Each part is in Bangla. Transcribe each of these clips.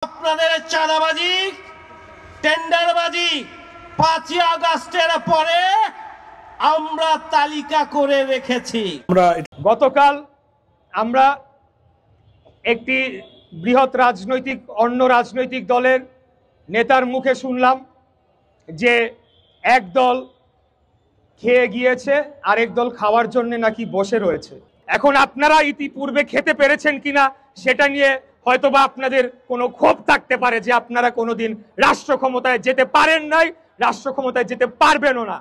আপনাদের চাঁদাবাজি টেন্ডারবাজি 5ই আগস্টের পরে আমরা তালিকা করে রেখেছি। গতকাল আমরা একটি বৃহৎ অন্য রাজনৈতিক দলের নেতার মুখে শুনলাম যে এক দল খেয়ে গিয়েছে আরেক দল খাওয়ার জন্য নাকি বসে রয়েছে। এখন আপনারা ইতিপূর্বে খেতে পেরেছেন কিনা সেটা নিয়ে হয়তোবা আপনাদের কোনো ক্ষোভ থাকতে পারে যে আপনারা কোনোদিন রাষ্ট্র ক্ষমতায় যেতে পারেন নাই, রাষ্ট্র ক্ষমতায় যেতে পারবেনও না।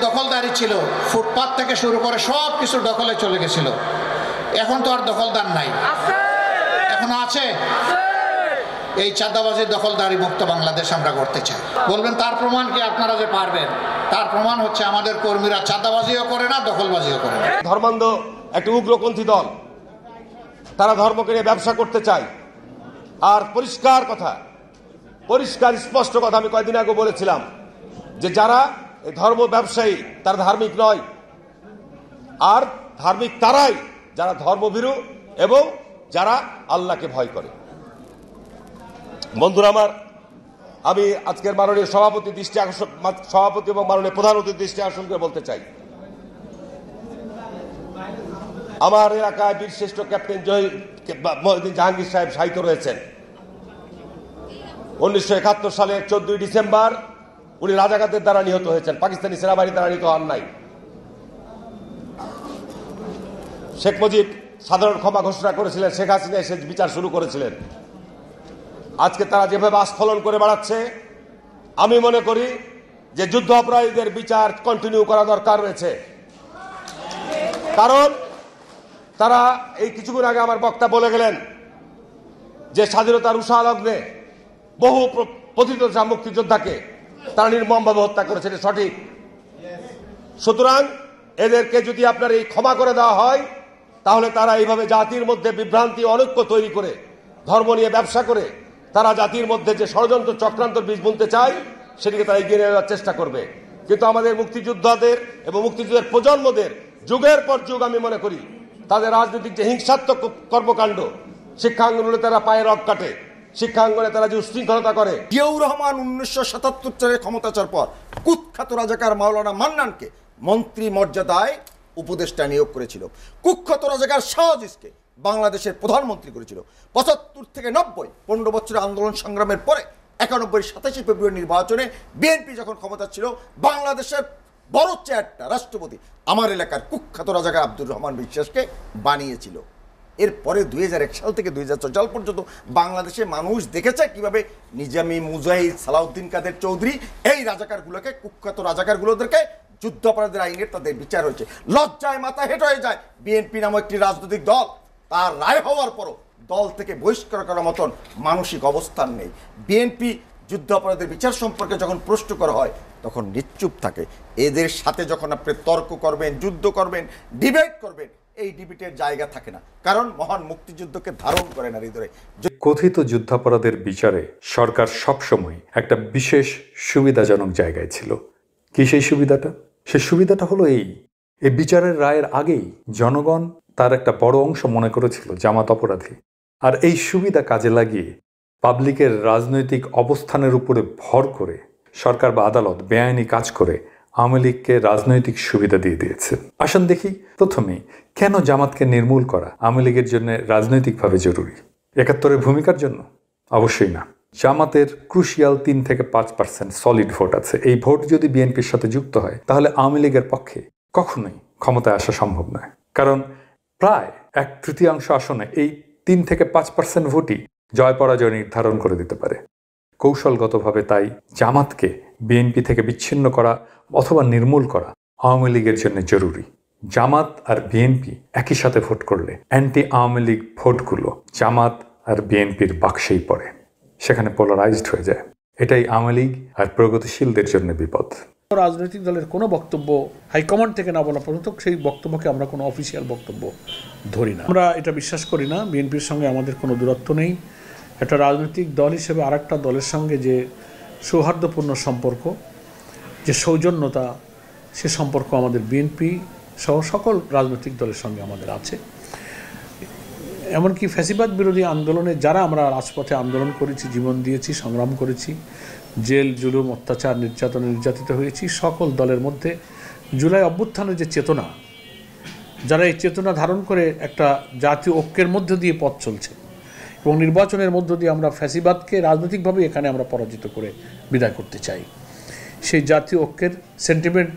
দখলদারি ছিল, ফুটপাত থেকে শুরু করে সব কিছু দখলে চলে গেছিল। এখন তো আর দখলদার নাই, এখনো আছে। এই চাঁদাবাজি দখলদারি মুক্ত বাংলাদেশ আমরা করতে চাই। বলবেন তার প্রমাণ কি? আপনারা যে পারবেন, তার প্রমাণ হচ্ছে আমাদের কর্মীরা চাঁদাবাজিও করে না, দখলবাজিও করে না। ধর্মান্ধ একটা উগ্রপন্থী দল, তারা ধর্মকে নিয়ে ব্যবসা করতে চায়। আর পরিষ্কার স্পষ্ট কথা আমি কয়েকদিন আগে বলেছিলাম যে যারা এই ধর্ম ব্যবসায়ী তারা ধার্মিক নয়, আর ধার্মিক তারাই যারা ধর্মভীরু এবং যারা আল্লাহকে ভয় করে। বন্ধুরা আমার, আমি আজকের মাননীয় সভাপতি এবং মাননীয় প্রধান অতিথি দৃষ্টি আকর্ষণ করে বলতে চাই, আমার এলাকায় বীরশ্রেষ্ঠ ক্যাপ্টেন মহিউদ্দিন জাহাঙ্গীর সাহেব শায়িত রয়েছেন। 1971 সালে 14 ডিসেম্বর উনি রাজাকারদের দ্বারা নিহত হয়েছেন, পাকিস্তানি সেনাবাহিনীর দ্বারা নিহত হন নাই। শেখ মুজিব সাধারণ ক্ষমা ঘোষণা করেছিলেন, শেখ হাসিনা এসে বিচার শুরু করেছিলেন। আজকে তারা যেভাবে আস্ফলন করে বেড়াচ্ছে, আমি মনে করি যে যুদ্ধ অপরাধীদের বিচার কন্টিনিউ করা দরকার রয়েছে। কারণ তারা এই কিছুক্ষণ আগে আমার বক্তা বলে গেলেন যে স্বাধীনতার উষা লগ্নে বহু পতিত মুক্তিযোদ্ধাকে তারা নির্মমভাবে হত্যা করেছে, সঠিক। সুতরাং এদেরকে যদি আপনার এই ক্ষমা করে দেওয়া হয়, তাহলে তারা এইভাবে জাতির মধ্যে বিভ্রান্তি অনৈক্য তৈরি করে ধর্ম নিয়ে ব্যবসা করে তারা জাতির মধ্যে যে ষড়যন্ত্র চক্রান্তর বীজ বুনতে চায় সেটিকে তারা এগিয়ে নেওয়ার চেষ্টা করবে। কিন্তু আমাদের মুক্তিযোদ্ধাদের এবং মুক্তিযুদ্ধের প্রজন্মদের যুগের পর যুগ আমি মনে করি তাদের রাজনৈতিক যে হিংসাত্মক কর্মকাণ্ড, শিক্ষাঙ্গনে তারা পায়ে রক কাটে, শিক্ষাঙ্গনে তারা যে উশৃঙ্খলতা করে। জিয়াউর রহমান 1977 সালে ক্ষমতা চার পর কুখ্যাত রাজাকার মাওলানা মান্নানকে মন্ত্রী মর্যাদায় উপদেষ্টা নিয়োগ করেছিল। কুখ্যাত রাজাকার শাহ আজিজকে বাংলাদেশের প্রধানমন্ত্রী করেছিল। 75 থেকে 90 15 বছরের আন্দোলন সংগ্রামের পরে 91 27 ফেব্রুয়ারি নির্বাচনে বিএনপি যখন ক্ষমতা ছিল, বাংলাদেশের বড় চেয়ারটা রাষ্ট্রপতি আমার এলাকার কুখ্যাত রাজাকার আব্দুর রহমান বিশ্বাসকে বানিয়েছিল। এরপরে 2001 সাল থেকে 2004 সাল পর্যন্ত বাংলাদেশে মানুষ দেখেছে কিভাবে নিজামী, মুজাহিদ, সালাউদ্দিন কাদের চৌধুরী এই রাজাকারগুলোকে, কুখ্যাত রাজাকারগুলোদেরকে যুদ্ধাপরাধের আইনের তাদের বিচার হয়েছে। লজ্জায় মাথা হেঁট হয়ে যায় বিএনপি নামক একটি রাজনৈতিক দল, তার রায় হওয়ার পরও দল থেকে বহিষ্কার করার মতন মানসিক অবস্থান নেই। বিএনপি যুদ্ধাপরাধের বিচার সম্পর্কে যখন প্রশ্ন করা হয় তখন নিশ্চুপ থাকে। এদের সাথে যখন আপনি তর্ক করবেন, যুদ্ধ করবেন, ডিবেট করবেন, এই ডিবেটের জায়গা থাকে না, কারণ মহান মুক্তিযুদ্ধকে ধারণ করে না হৃদয়ে। কথিত যুদ্ধাপরাধের বিচারে সরকার সবসময় একটা বিশেষ সুবিধাজনক জায়গায় ছিল। কি সেই সুবিধাটা? সেই সুবিধাটা হলো এই বিচারের রায়ের আগেই জনগণ তার একটা বড় অংশ মনে করেছিল জামাত অপরাধী। আর এই সুবিধা কাজে লাগিয়ে পাবলিকের রাজনৈতিক অবস্থানের উপরে ভর করে সরকার বা আদালত বেআইনি কাজ করে আওয়ামী লীগকে রাজনৈতিক সুবিধা দিয়ে দিয়েছে। আসুন দেখি প্রথমে কেন জামাতকে নির্মূল করা আওয়ামী লীগের জন্য রাজনৈতিকভাবে জরুরি। 71-এর ভূমিকার জন্য? অবশ্যই না। জামাতের ক্রুশিয়াল 3 থেকে 5% সলিড ভোট আছে। এই ভোট যদি বিএনপির সাথে যুক্ত হয় তাহলে আওয়ামী লীগের পক্ষে কখনোই ক্ষমতায় আসা সম্ভব নয়। কারণ প্রায় 1/3 আসনে এই 3 থেকে 5% ভোটই জয় পরাজয় নির্ধারণ করে দিতে পারে। কৌশলগতভাবে তাই জামাতকে বিএনপি থেকে বিচ্ছিন্ন করা অথবা নির্মূল করা আওয়ামী লীগের জন্য জরুরি। জামাত আর বিএনপি একই সাথে ভোট করলে অ্যান্টি আওয়ামী লীগ ভোটগুলো জামাত আর বিএনপির বাক্সেই পড়ে, সেখানে পোলারাইজড হয়ে যায়। এটাই আওয়ামী লীগ আর প্রগতিশীলদের জন্য বিপদ। রাজনৈতিক দলের কোনো বক্তব্য হাইকমান্ড থেকে না বলা পর্যন্ত সেই বক্তব্যকে আমরা কোনো অফিসিয়াল বক্তব্য ধরি না। আমরা এটা বিশ্বাস করি না। বিএনপির সঙ্গে আমাদের কোনো দূরত্ব নেই। একটা রাজনৈতিক দল হিসেবে আরেকটা দলের সঙ্গে যে সৌহার্দ্যপূর্ণ সম্পর্ক, যে সৌজন্যতা, সে সম্পর্ক আমাদের বিএনপি সহ সকল রাজনৈতিক দলের সঙ্গে আমাদের আছে। এমনকি ফ্যাসিবাদ বিরোধী আন্দোলনে যারা আমরা রাজপথে আন্দোলন করেছি, জীবন দিয়েছি, সংগ্রাম করেছি, জেল জুলুম অত্যাচার নির্যাতনে নির্যাতিত হয়েছি, সকল দলের মধ্যে জুলাই অভ্যুত্থানের যে চেতনা, যারা এই চেতনা ধারণ করে একটা জাতীয় ঐক্যের মধ্য দিয়ে পথ চলছে এবং নির্বাচনের মধ্য দিয়ে আমরা ফ্যাসিবাদকে রাজনৈতিকভাবে এখানে আমরা পরাজিত করে বিদায় করতে চাই, সেই জাতীয় ঐক্যের সেন্টিমেন্ট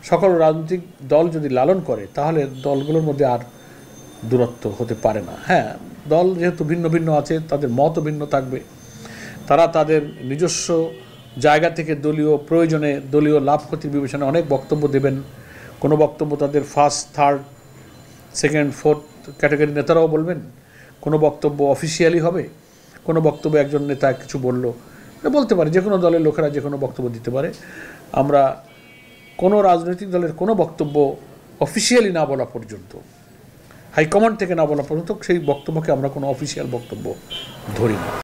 সকল রাজনৈতিক দল যদি লালন করে তাহলে দলগুলোর মধ্যে আর দূরত্ব হতে পারে না। হ্যাঁ, দল যেহেতু ভিন্ন ভিন্ন আছে, তাদের মতও ভিন্ন থাকবে, তারা তাদের নিজস্ব জায়গা থেকে দলীয় প্রয়োজনে, দলীয় লাভ ক্ষতির বিবেচনায় অনেক বক্তব্য দেবেন। কোনো বক্তব্য তাদের first, third, second, fourth category নেতারাও বলবেন, কোনো বক্তব্য অফিসিয়ালি হবে, কোনো বক্তব্য একজন নেতা কিছু বললো, এটা বলতে পারে, যে কোনো দলের লোকেরা যে কোনো বক্তব্য দিতে পারে। আমরা কোনো রাজনৈতিক দলের কোনো বক্তব্য অফিসিয়ালি না বলা পর্যন্ত, হাইকমান্ড থেকে না বলা পর্যন্ত সেই বক্তব্যকে আমরা কোনো অফিসিয়াল বক্তব্য ধরি না।